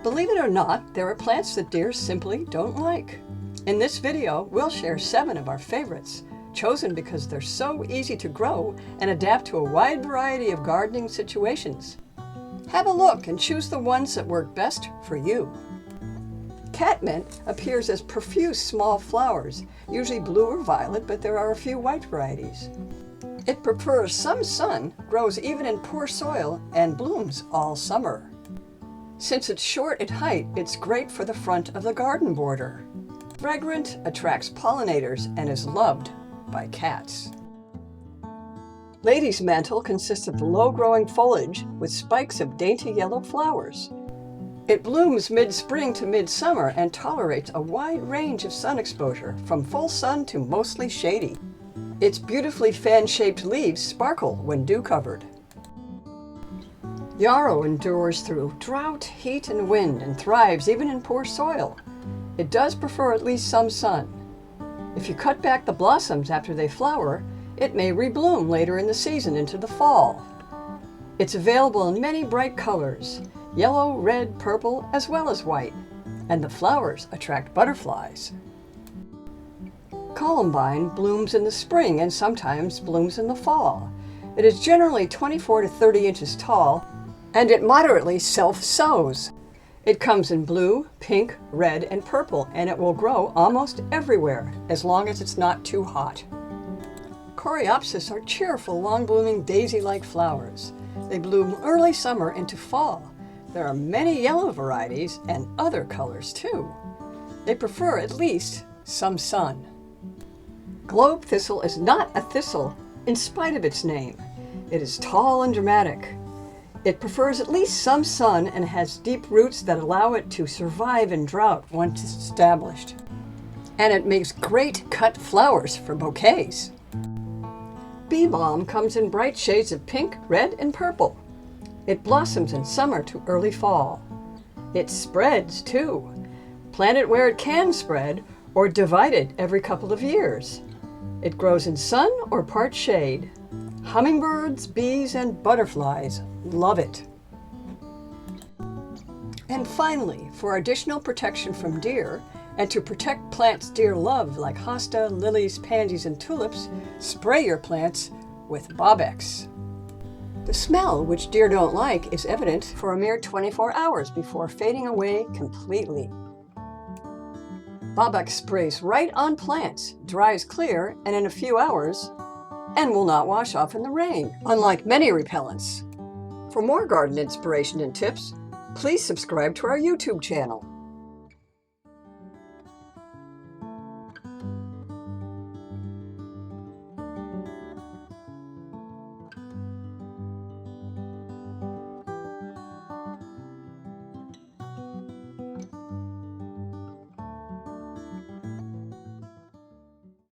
Believe it or not, there are plants that deer simply don't like. In this video, we'll share 7 of our favorites, chosen because they're so easy to grow and adapt to a wide variety of gardening situations. Have a look and choose the ones that work best for you. Catmint appears as profuse small flowers, usually blue or violet, but there are a few white varieties. It prefers some sun, grows even in poor soil, and blooms all summer. Since it's short in height, it's great for the front of the garden border. Fragrant, attracts pollinators, and is loved by cats. Lady's Mantle consists of low-growing foliage with spikes of dainty yellow flowers. It blooms mid-spring to mid-summer and tolerates a wide range of sun exposure, from full sun to mostly shady. Its beautifully fan-shaped leaves sparkle when dew-covered. Yarrow endures through drought, heat, and wind and thrives even in poor soil. It does prefer at least some sun. If you cut back the blossoms after they flower, it may rebloom later in the season into the fall. It's available in many bright colors, yellow, red, purple, as well as white, and the flowers attract butterflies. Columbine blooms in the spring and sometimes blooms in the fall. It is generally 24 to 30 inches tall, and it moderately self-sows. It comes in blue, pink, red, and purple, and it will grow almost everywhere, as long as it's not too hot. Coreopsis are cheerful, long-blooming daisy-like flowers. They bloom early summer into fall. There are many yellow varieties and other colors too. They prefer at least some sun. Globe thistle is not a thistle in spite of its name. It is tall and dramatic. It prefers at least some sun and has deep roots that allow it to survive in drought once it's established. And it makes great cut flowers for bouquets. Balm comes in bright shades of pink, red, and purple. It blossoms in summer to early fall. It spreads too. Plant it where it can spread or divide it every couple of years. It grows in sun or part shade. Hummingbirds, bees, and butterflies love it. And finally, for additional protection from deer, and to protect plants deer love like hosta, lilies, pansies, and tulips, spray your plants with Bobex. The smell, which deer don't like, is evident for a mere 24 hours before fading away completely. Bobex sprays right on plants, dries clear, and in a few hours, and will not wash off in the rain, unlike many repellents. For more garden inspiration and tips, please subscribe to our YouTube channel.